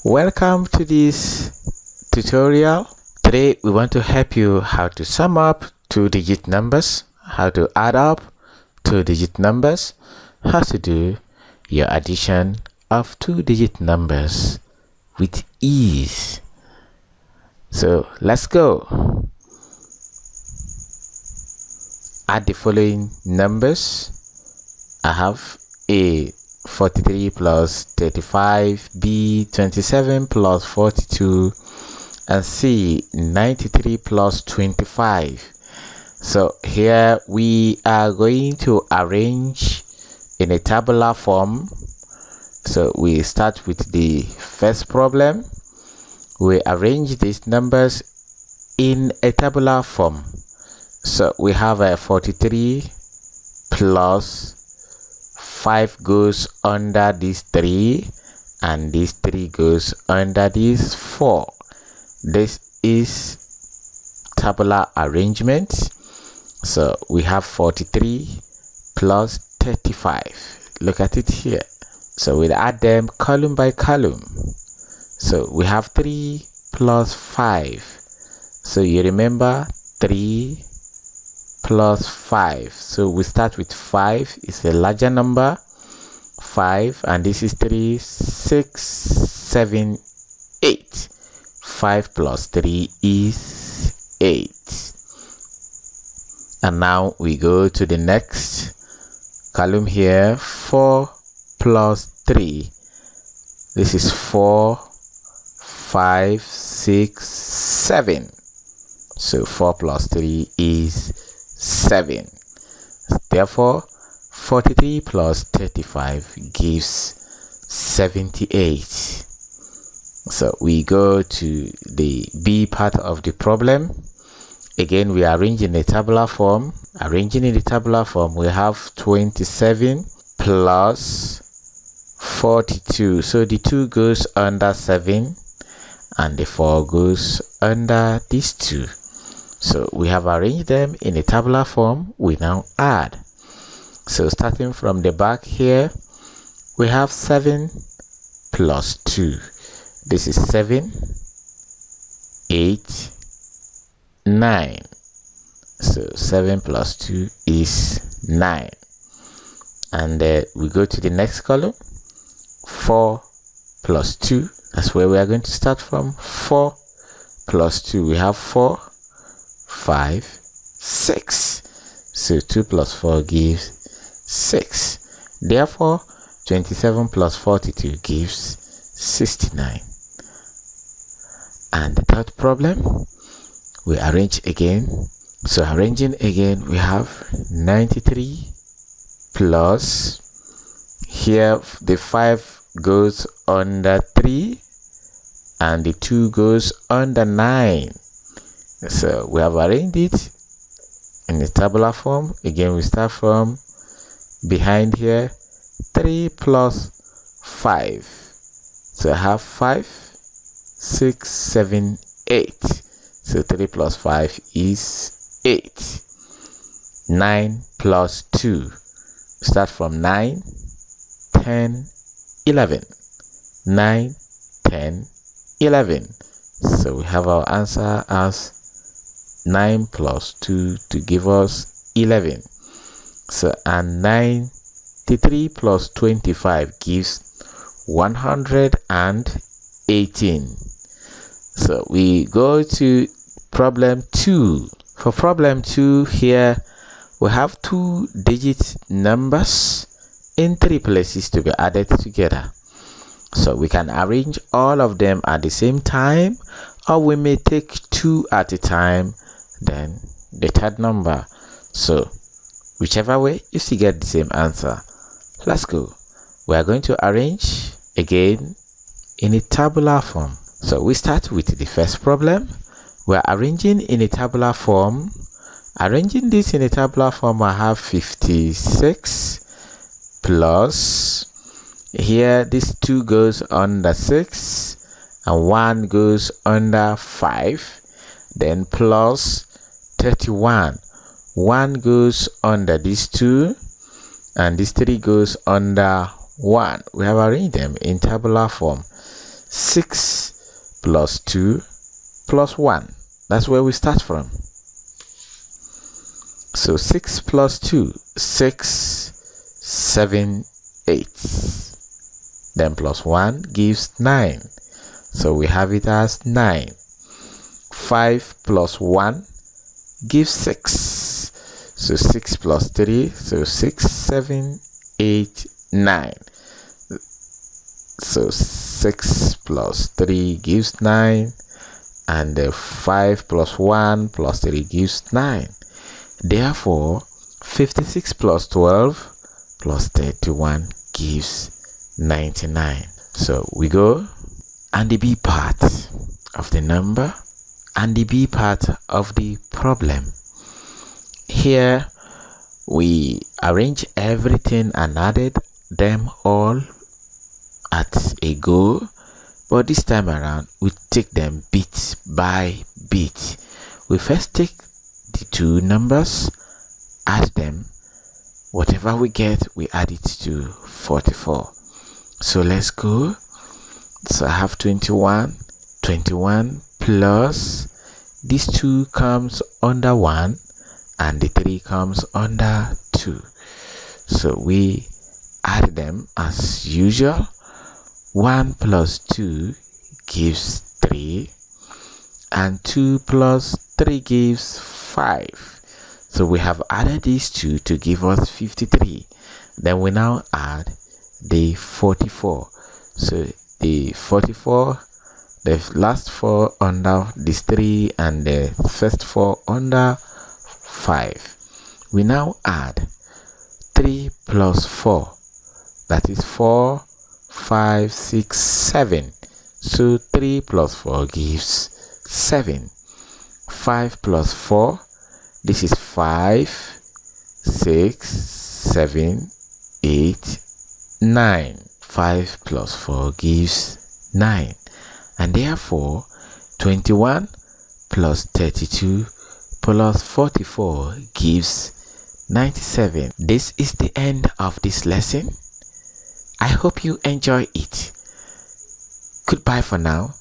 Welcome to this tutorial. Today we want to help you how to sum up two-digit numbers, how to add up two-digit numbers, how to do your addition of two-digit numbers with ease. So let's go. Add the following numbers. I have A 43 plus 35, B 27 plus 42, and C 93 plus 25. So here we are going to arrange in a tabular form. So we start with the first problem. We arrange these numbers in a tabular form. So we have a 43 plus 5 goes under this 3, and this 3 goes under this 4. This is tabular arrangement. So we have 43 plus 35. Look at it here. So we'll add them column by column. So we have 3 plus 5. So you remember 3 plus 5. So we start with 5. It's a larger number, 5, and this is 3, 6, 7, 8. 5 plus 3 is 8. And now we go to the next column here. 4 plus 3. This is 4, 5, 6, 7. So 4 plus 3 is 7. Therefore 43 plus 35 gives 78. So we go to the B part of the problem. Again, we arrange in a tabular form. Arranging in the tabular form, we have 27 plus 42. So the 2 goes under 7 and the 4 goes under these 2. So we have arranged them in a tabular form. We now add. So starting from the back here, we have 7 plus 2. This is 7, 8, 9. So 7 plus 2 is 9. And we go to the next column. 4 plus 2. That's where we are going to start from. 4 plus 2. We have 4, 5, 6. So 2 plus 4 gives 6. Therefore 27 plus 42 gives 69. And the third problem, we arrange again. So arranging again, we have 93 plus, here the 5 goes under 3 and the 2 goes under 9. So we have arranged it in the tabular form. Again, we start from behind here. 3 plus 5. So I have 5, 6, 7, 8. So 3 plus 5 is 8. 9 plus 2. Start from 9, 10, 11. 9, 10, 11. So we have our answer as 9 plus 2 to give us 11. So and 93 plus 25 gives 118. So we go to problem 2. For problem 2 here, we have two-digit numbers in 3 places to be added together. So we can arrange all of them at the same time, or we may take 2 at a time, then the third number. So whichever way, you still get the same answer. Let's go. We are going to arrange again in a tabular form. So we start with the first problem. We are arranging in a tabular form. Arranging this in a tabular form, I have 56 plus, here this 2 goes under 6 and 1 goes under 5, then plus 31. 1 goes under these 2 and this 3 goes under 1. We have arranged them in tabular form. 6 plus 2 plus 1. That's where we start from. So 6 plus 2, 6, 7, 8. Then plus 1 gives 9. So we have it as 9. 5 plus 1 gives 6. So 6 plus 3, so 6, 7, 8, 9. So 6 plus 3 gives 9. And 5 plus 1 plus 3 gives 9. Therefore, 56 plus 12 plus 31 gives 99. So we go, and the B part of the number and the B part of the problem. Here we arrange everything and added them all at a go, but this time around we take them bit by bit. We first take the two numbers, add them, whatever we get we add it to 44. So let's go. So I have 21 plus these 2 comes under 1 and the 3 comes under 2. So we add them as usual. 1 plus 2 gives 3 and 2 plus 3 gives 5. So we have added these 2 to give us 53. Then we now add the 44. So the 44, the last 4 under this 3 and the first 4 under 5. We now add 3 plus 4, that is 4, 5, 6, 7. So 3 plus 4 gives 7. 5 plus 4, this is 5, 6, 7, 8, 9. 5 plus 4 gives 9. And therefore 21 plus 32 plus 44 gives 97. This is the end of this lesson. I hope you enjoy it. Goodbye for now.